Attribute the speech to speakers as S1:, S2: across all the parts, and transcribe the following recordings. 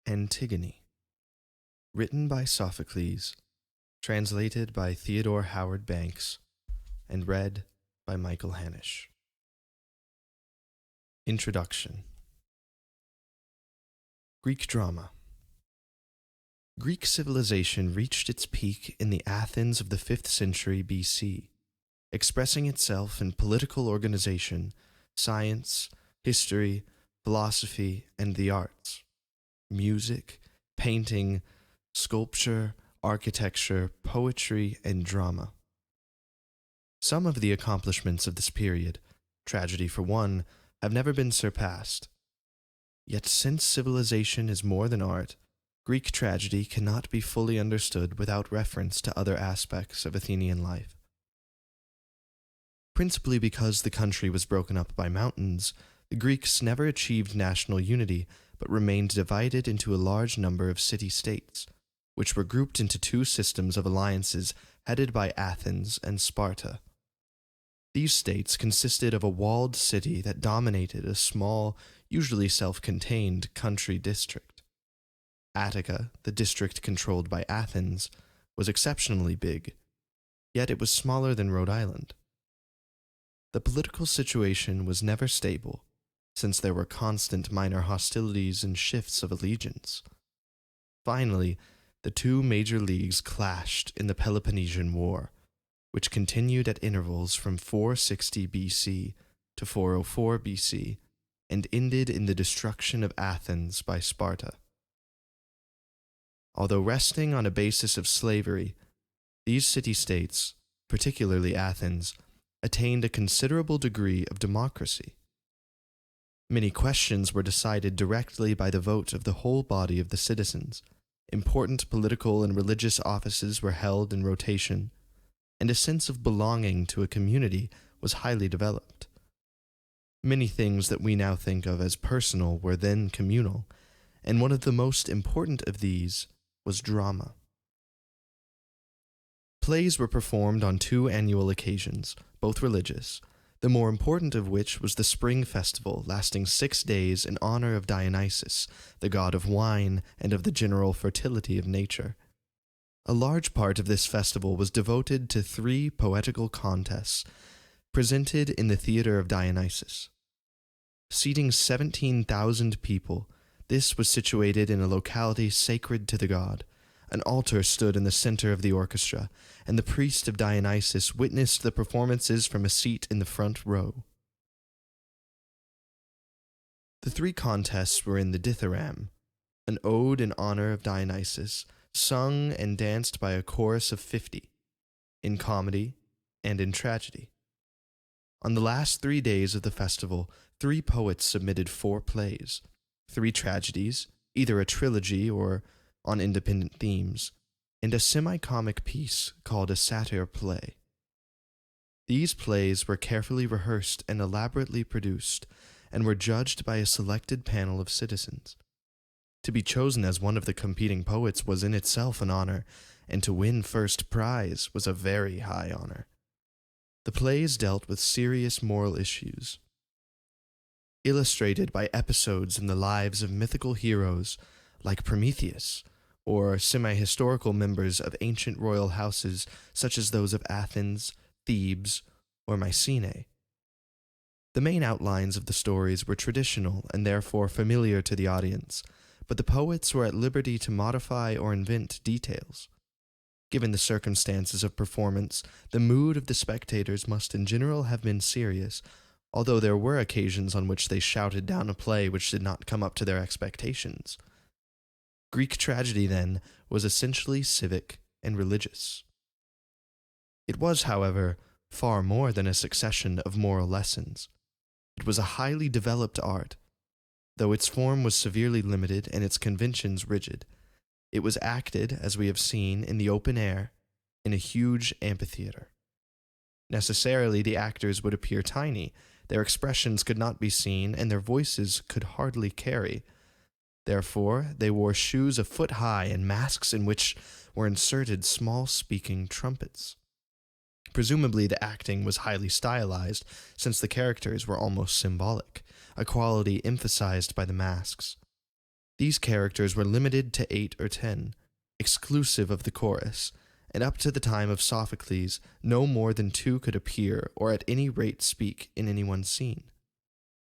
S1: Antigone, written by Sophocles, translated by Theodore Howard Banks, and read by Michael Hanisch. Introduction. Greek Drama. Greek civilization reached its peak in the Athens of the 5th century BC, expressing itself in political organization, science, history, philosophy, and the arts. Music, painting, sculpture, architecture, poetry, and drama. Some of the accomplishments of this period, tragedy for one, have never been surpassed. Yet since civilization is more than art, Greek tragedy cannot be fully understood without reference to other aspects of Athenian life. Principally because the country was broken up by mountains, the Greeks never achieved national unity but remained divided into a large number of city-states, which were grouped into two systems of alliances headed by Athens and Sparta. These states consisted of a walled city that dominated a small, usually self-contained country district. Attica, the district controlled by Athens, was exceptionally big, yet it was smaller than Rhode Island. The political situation was never stable, since there were constant minor hostilities and shifts of allegiance. Finally, the two major leagues clashed in the Peloponnesian War, which continued at intervals from 460 BC to 404 BC and ended in the destruction of Athens by Sparta. Although resting on a basis of slavery, these city-states, particularly Athens, attained a considerable degree of democracy. Many questions were decided directly by the vote of the whole body of the citizens. Important political and religious offices were held in rotation, and a sense of belonging to a community was highly developed. Many things that we now think of as personal were then communal, and one of the most important of these was drama. Plays were performed on two annual occasions, both religious, the more important of which was the spring festival lasting 6 days in honor of Dionysus, the god of wine and of the general fertility of nature. A large part of this festival was devoted to 3 poetical contests presented in the theater of Dionysus. Seating 17,000 people, this was situated in a locality sacred to the god. An altar stood in the center of the orchestra, and the priest of Dionysus witnessed the performances from a seat in the front row. The 3 contests were in the dithyramb, an ode in honor of Dionysus, sung and danced by a chorus of 50, in comedy and in tragedy. On the last 3 days of the festival, 3 poets submitted 4 plays, 3 tragedies, either a trilogy or on independent themes, and a semi-comic piece called a satyr play. These plays were carefully rehearsed and elaborately produced, and were judged by a selected panel of citizens. To be chosen as one of the competing poets was in itself an honor, and to win first prize was a very high honor. The plays dealt with serious moral issues, illustrated by episodes in the lives of mythical heroes like Prometheus, or semi-historical members of ancient royal houses such as those of Athens, Thebes, or Mycenae. The main outlines of the stories were traditional and therefore familiar to the audience, but the poets were at liberty to modify or invent details. Given the circumstances of performance, the mood of the spectators must in general have been serious, although there were occasions on which they shouted down a play which did not come up to their expectations. Greek tragedy, then, was essentially civic and religious. It was, however, far more than a succession of moral lessons. It was a highly developed art. Though its form was severely limited and its conventions rigid, it was acted, as we have seen, in the open air, in a huge amphitheater. Necessarily, the actors would appear tiny, their expressions could not be seen, and their voices could hardly carry. Therefore, they wore shoes a foot high and masks in which were inserted small speaking trumpets. Presumably the acting was highly stylized, since the characters were almost symbolic, a quality emphasized by the masks. These characters were limited to 8 or 10, exclusive of the chorus, and up to the time of Sophocles, no more than 2 could appear or at any rate speak in any one scene.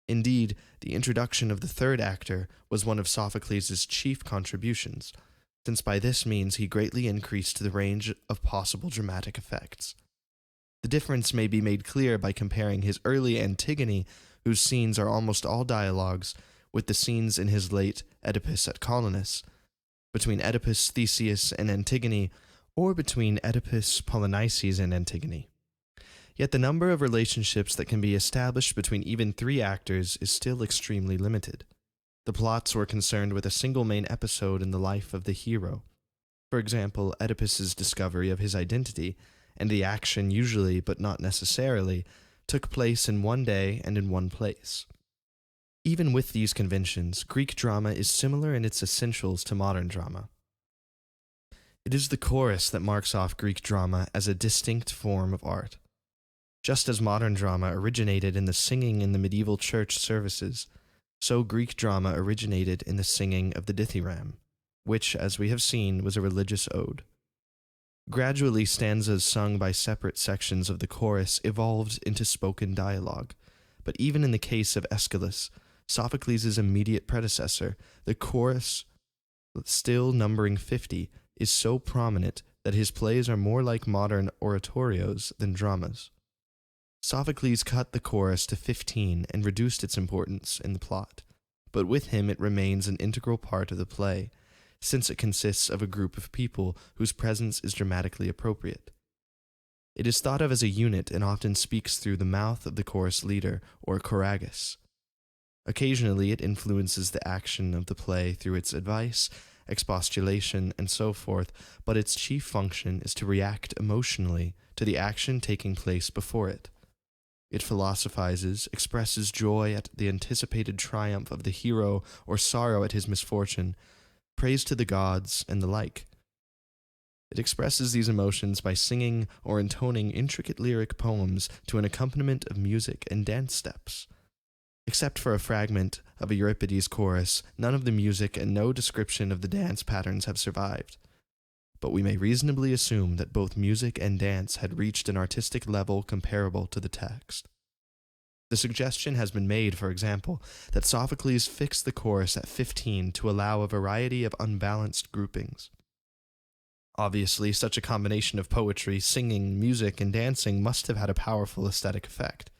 S1: Indeed, the introduction of the third actor was one of Sophocles' chief contributions, since by this means he greatly increased the range of possible dramatic effects. The difference may be made clear by comparing his early Antigone, whose scenes are almost all dialogues, with the scenes in his late Oedipus at Colonus, between Oedipus, Theseus, and Antigone, or between Oedipus, Polynices, and Antigone. Yet the number of relationships that can be established between even 3 actors is still extremely limited. The plots were concerned with a single main episode in the life of the hero. For example, Oedipus's discovery of his identity, and the action usually, but not necessarily, took place in one day and in one place. Even with these conventions, Greek drama is similar in its essentials to modern drama. It is the chorus that marks off Greek drama as a distinct form of art. Just as modern drama originated in the singing in the medieval church services, so Greek drama originated in the singing of the dithyramb, which, as we have seen, was a religious ode. Gradually, stanzas sung by separate sections of the chorus evolved into spoken dialogue, but even in the case of Aeschylus, Sophocles' immediate predecessor, the chorus, still numbering 50, is so prominent that his plays are more like modern oratorios than dramas. Sophocles cut the chorus to 15 and reduced its importance in the plot, but with him it remains an integral part of the play, since it consists of a group of people whose presence is dramatically appropriate. It is thought of as a unit and often speaks through the mouth of the chorus leader, or choragus. Occasionally it influences the action of the play through its advice, expostulation, and so forth, but its chief function is to react emotionally to the action taking place before it. It philosophizes, expresses joy at the anticipated triumph of the hero or sorrow at his misfortune, praise to the gods, and the like. It expresses these emotions by singing or intoning intricate lyric poems to an accompaniment of music and dance steps. Except for a fragment of a Euripides chorus, none of the music and no description of the dance patterns have survived. But we may reasonably assume that both music and dance had reached an artistic level comparable to the text. The suggestion has been made, for example, that Sophocles fixed the chorus at 15 to allow a variety of unbalanced groupings. Obviously, such a combination of poetry, singing, music, and dancing must have had a powerful aesthetic effect.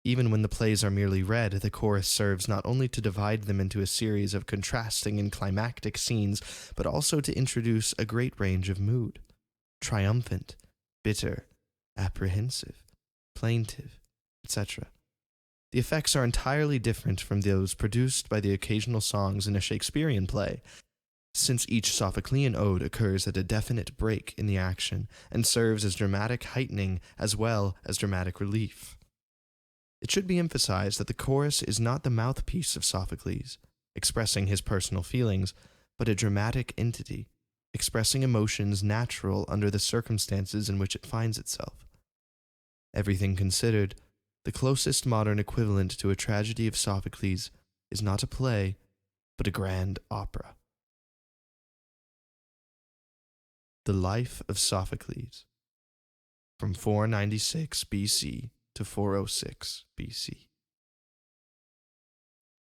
S1: Even when the plays are merely read, the chorus serves not only to divide them into a series of contrasting and climactic scenes, but also to introduce a great range of mood: triumphant, bitter, apprehensive, plaintive, etc. The effects are entirely different from those produced by the occasional songs in a Shakespearean play, since each Sophoclean ode occurs at a definite break in the action and serves as dramatic heightening as well as dramatic relief. It should be emphasized that the chorus is not the mouthpiece of Sophocles, expressing his personal feelings, but a dramatic entity, expressing emotions natural under the circumstances in which it finds itself. Everything considered, the closest modern equivalent to a tragedy of Sophocles is not a play, but a grand opera. The Life of Sophocles, from 496 BC to 406 BC.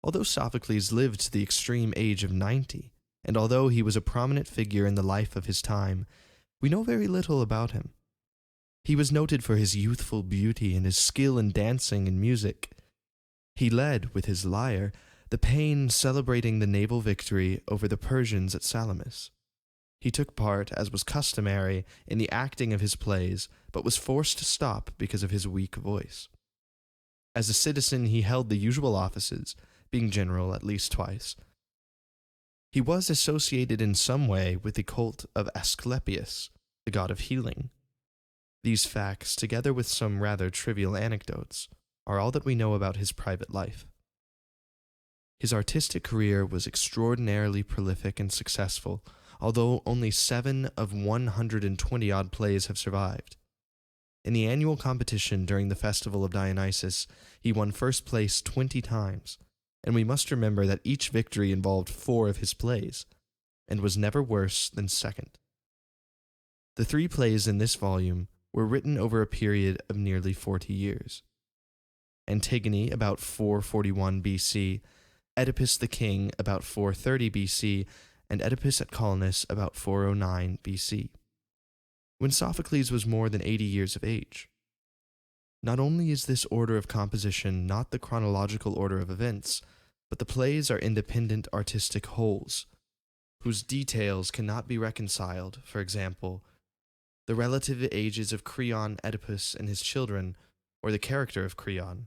S1: Although Sophocles lived to the extreme age of 90, and although he was a prominent figure in the life of his time, we know very little about him. He was noted for his youthful beauty and his skill in dancing and music. He led, with his lyre, the Paean celebrating the naval victory over the Persians at Salamis. He took part, as was customary, in the acting of his plays, but was forced to stop because of his weak voice. As a citizen, he held the usual offices, being general at least twice. He was associated in some way with the cult of Asclepius, the god of healing. These facts, together with some rather trivial anecdotes, are all that we know about his private life. His artistic career was extraordinarily prolific and successful, although only 7 of 120-odd plays have survived. In the annual competition during the festival of Dionysus, he won first place 20 times, and we must remember that each victory involved 4 of his plays, and was never worse than second. The 3 plays in this volume were written over a period of nearly 40 years. Antigone about 441 BC, Oedipus the King about 430 BC, and Oedipus at Colonus about 409 BC, when Sophocles was more than 80 years of age. Not only is this order of composition not the chronological order of events, but the plays are independent artistic wholes, whose details cannot be reconciled. For example, the relative ages of Creon, Oedipus, and his children, or the character of Creon.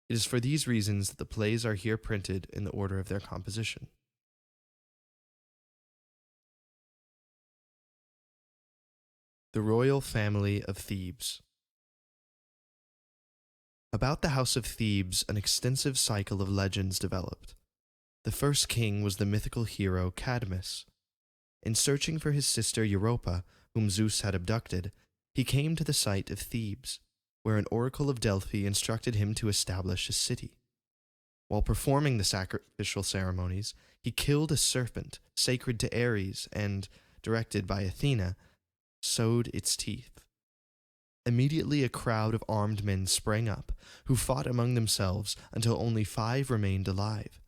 S1: It is for these reasons that the plays are here printed in the order of their composition. The Royal Family of Thebes. About the house of Thebes, an extensive cycle of legends developed. The first king was the mythical hero Cadmus. In searching for his sister Europa, whom Zeus had abducted, he came to the site of Thebes, where an oracle of Delphi instructed him to establish a city. While performing the sacrificial ceremonies, he killed a serpent sacred to Ares and, directed by Athena, sowed its teeth. Immediately a crowd of armed men sprang up, who fought among themselves until only 5 remained alive.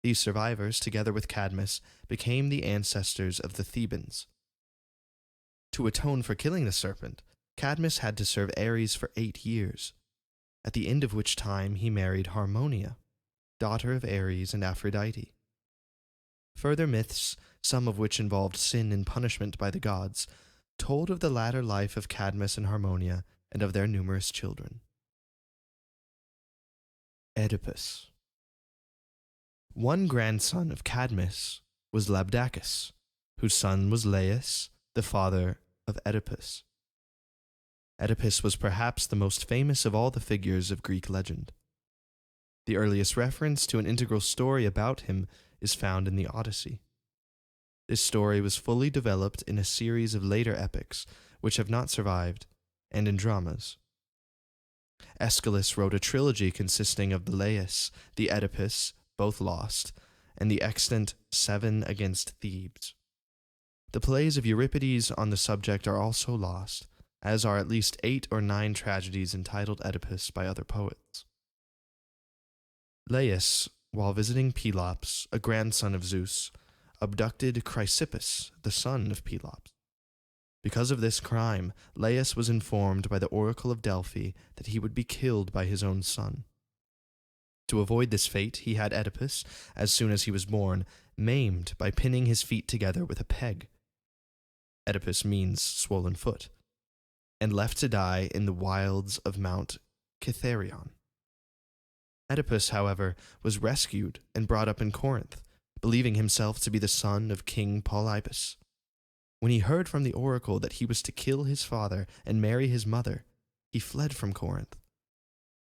S1: These survivors, together with Cadmus, became the ancestors of the Thebans. To atone for killing the serpent, Cadmus had to serve Ares for 8 years, at the end of which time he married Harmonia, daughter of Ares and Aphrodite. Further myths, some of which involved sin and punishment by the gods, told of the latter life of Cadmus and Harmonia and of their numerous children. Oedipus. One grandson of Cadmus was Labdacus, whose son was Laius, the father of Oedipus. Oedipus was perhaps the most famous of all the figures of Greek legend. The earliest reference to an integral story about him is found in the Odyssey. This story was fully developed in a series of later epics, which have not survived, and in dramas. Aeschylus wrote a trilogy consisting of the Laius, the Oedipus, both lost, and the extant 7 against Thebes. The plays of Euripides on the subject are also lost, as are at least 8 or 9 tragedies entitled Oedipus by other poets. Laius, while visiting Pelops, a grandson of Zeus, abducted Chrysippus, the son of Pelops. Because of this crime, Laius was informed by the oracle of Delphi that he would be killed by his own son. To avoid this fate, he had Oedipus, as soon as he was born, maimed by pinning his feet together with a peg. Oedipus means swollen foot, and left to die in the wilds of Mount Cytherion. Oedipus, however, was rescued and brought up in Corinth, believing himself to be the son of King Polybus. When he heard from the oracle that he was to kill his father and marry his mother, he fled from Corinth.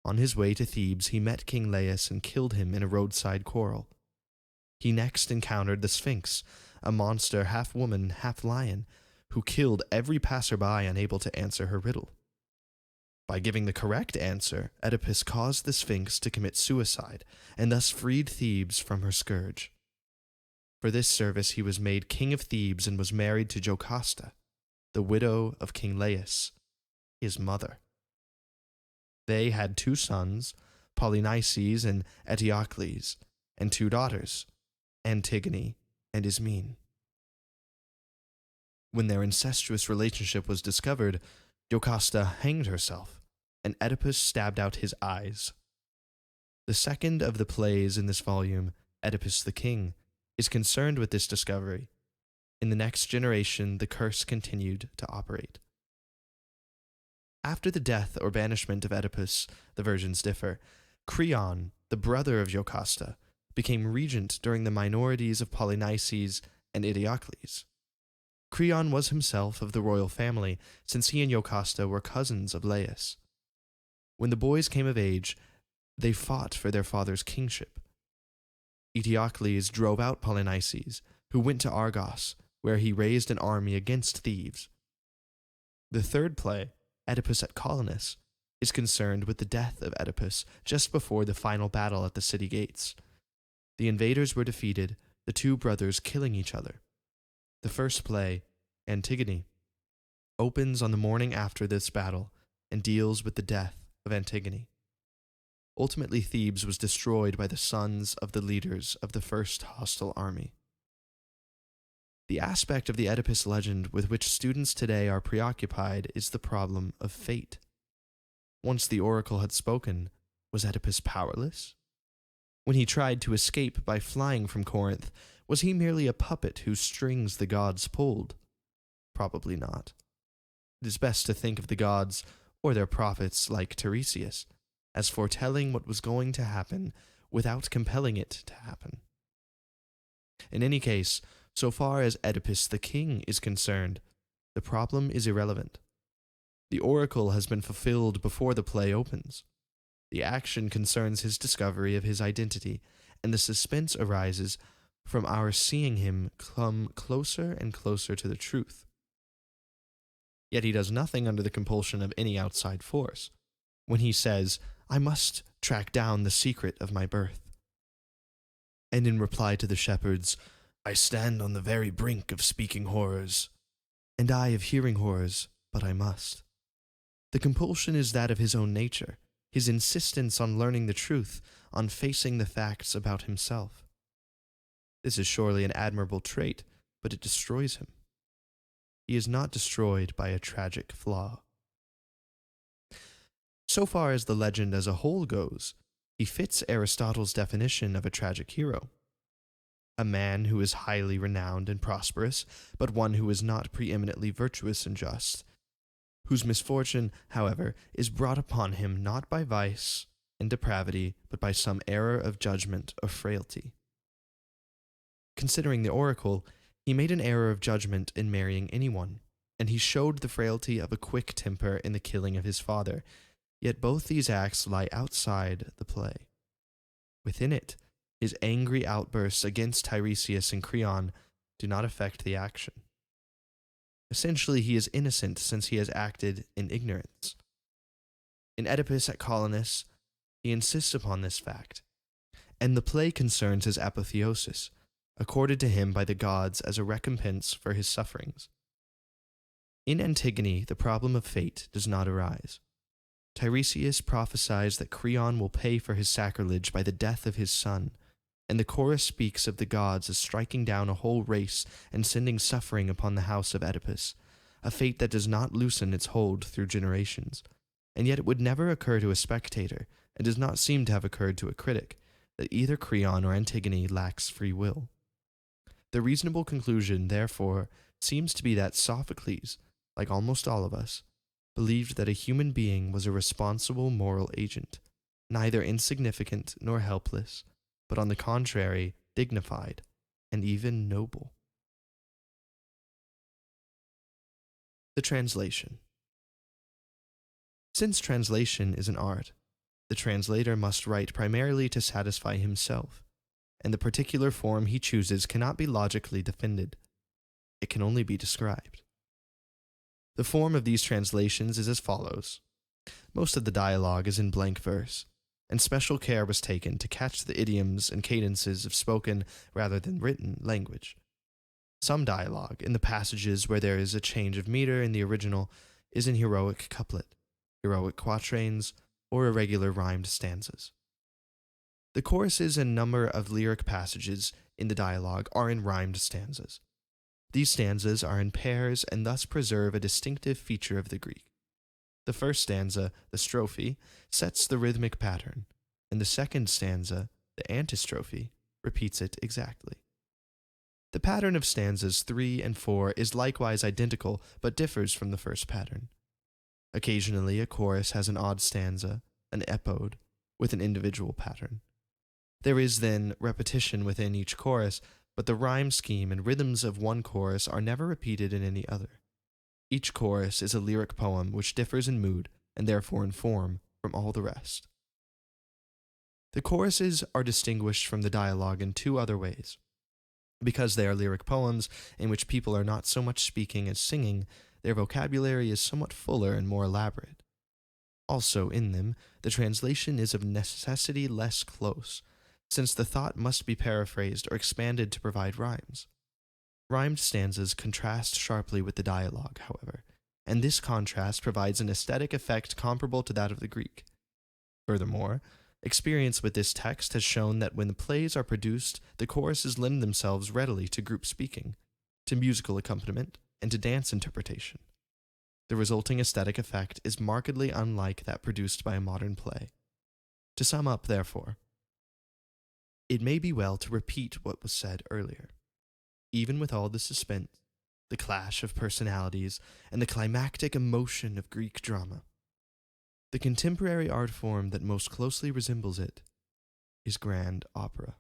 S1: On his way to Thebes, he met King Laius and killed him in a roadside quarrel. He next encountered the Sphinx, a monster half woman, half lion, who killed every passerby unable to answer her riddle. By giving the correct answer, Oedipus caused the Sphinx to commit suicide, and thus freed Thebes from her scourge. For this service he was made king of Thebes and was married to Jocasta, the widow of King Laius, his mother. They had 2 sons, Polynices and Eteocles, and 2 daughters, Antigone and Ismene. When their incestuous relationship was discovered, Jocasta hanged herself, and Oedipus stabbed out his eyes. The second of the plays in this volume, Oedipus the King, is concerned with this discovery. In the next generation, the curse continued to operate. After the death or banishment of Oedipus, the versions differ, Creon, the brother of Jocasta, became regent during the minorities of Polynices and Eteocles. Creon was himself of the royal family, since he and Jocasta were cousins of Laius. When the boys came of age, they fought for their father's kingship. Eteocles drove out Polynices, who went to Argos, where he raised an army against Thebes. The third play, Oedipus at Colonus, is concerned with the death of Oedipus just before the final battle at the city gates, The invaders were defeated, the two brothers killing each other. The first play, Antigone, opens on the morning after this battle and deals with the death of Antigone. Ultimately, Thebes was destroyed by the sons of the leaders of the first hostile army. The aspect of the Oedipus legend with which students today are preoccupied is the problem of fate. Once the oracle had spoken, was Oedipus powerless? When he tried to escape by flying from Corinth, was he merely a puppet whose strings the gods pulled? Probably not. It is best to think of the gods, or their prophets like Tiresias, as foretelling what was going to happen without compelling it to happen. In any case, so far as Oedipus the king is concerned, the problem is irrelevant. The oracle has been fulfilled before the play opens. The action concerns his discovery of his identity, and the suspense arises from our seeing him come closer and closer to the truth. Yet he does nothing under the compulsion of any outside force. When he says, "I must track down the secret of my birth," and in reply to the shepherds, "I stand on the very brink of speaking horrors, and I of hearing horrors, but I must." The compulsion is that of his own nature, his insistence on learning the truth, on facing the facts about himself. This is surely an admirable trait, but it destroys him. He is not destroyed by a tragic flaw. So far as the legend as a whole goes, he fits Aristotle's definition of a tragic hero. A man who is highly renowned and prosperous, but one who is not preeminently virtuous and just, whose misfortune, however, is brought upon him not by vice and depravity, but by some error of judgment or frailty. Considering the oracle, he made an error of judgment in marrying anyone, and he showed the frailty of a quick temper in the killing of his father, yet both these acts lie outside the play. Within it, his angry outbursts against Tiresias and Creon do not affect the action. Essentially, he is innocent since he has acted in ignorance. In Oedipus at Colonus, he insists upon this fact, and the play concerns his apotheosis, accorded to him by the gods as a recompense for his sufferings. In Antigone, the problem of fate does not arise. Tiresias prophesies that Creon will pay for his sacrilege by the death of his son, and the chorus speaks of the gods as striking down a whole race and sending suffering upon the house of Oedipus, a fate that does not loosen its hold through generations. And yet it would never occur to a spectator, and does not seem to have occurred to a critic, that either Creon or Antigone lacks free will. The reasonable conclusion, therefore, seems to be that Sophocles, like almost all of us, believed that a human being was a responsible moral agent, neither insignificant nor helpless, but on the contrary, dignified and even noble. The translation. Since translation is an art, the translator must write primarily to satisfy himself, and the particular form he chooses cannot be logically defended. It can only be described. The form of these translations is as follows. Most of the dialogue is in blank verse, and special care was taken to catch the idioms and cadences of spoken rather than written language. Some dialogue, in the passages where there is a change of meter in the original, is in heroic couplet, heroic quatrains, or irregular rhymed stanzas. The choruses and number of lyric passages in the dialogue are in rhymed stanzas. These stanzas are in pairs and thus preserve a distinctive feature of the Greek. The first stanza, the strophe, sets the rhythmic pattern, and the second stanza, the antistrophe, repeats it exactly. The pattern of stanzas 3 and 4 is likewise identical, but differs from the first pattern. Occasionally, a chorus has an odd stanza, an epode, with an individual pattern. There is, then, repetition within each chorus, but the rhyme scheme and rhythms of one chorus are never repeated in any other. Each chorus is a lyric poem which differs in mood, and therefore in form, from all the rest. The choruses are distinguished from the dialogue in two other ways. Because they are lyric poems in which people are not so much speaking as singing, their vocabulary is somewhat fuller and more elaborate. Also, in them, the translation is of necessity less close, since the thought must be paraphrased or expanded to provide rhymes. Rhymed stanzas contrast sharply with the dialogue, however, and this contrast provides an aesthetic effect comparable to that of the Greek. Furthermore, experience with this text has shown that when the plays are produced, the choruses lend themselves readily to group speaking, to musical accompaniment, and to dance interpretation. The resulting aesthetic effect is markedly unlike that produced by a modern play. To sum up, therefore, it may be well to repeat what was said earlier. Even with all the suspense, the clash of personalities, and the climactic emotion of Greek drama, the contemporary art form that most closely resembles it is grand opera.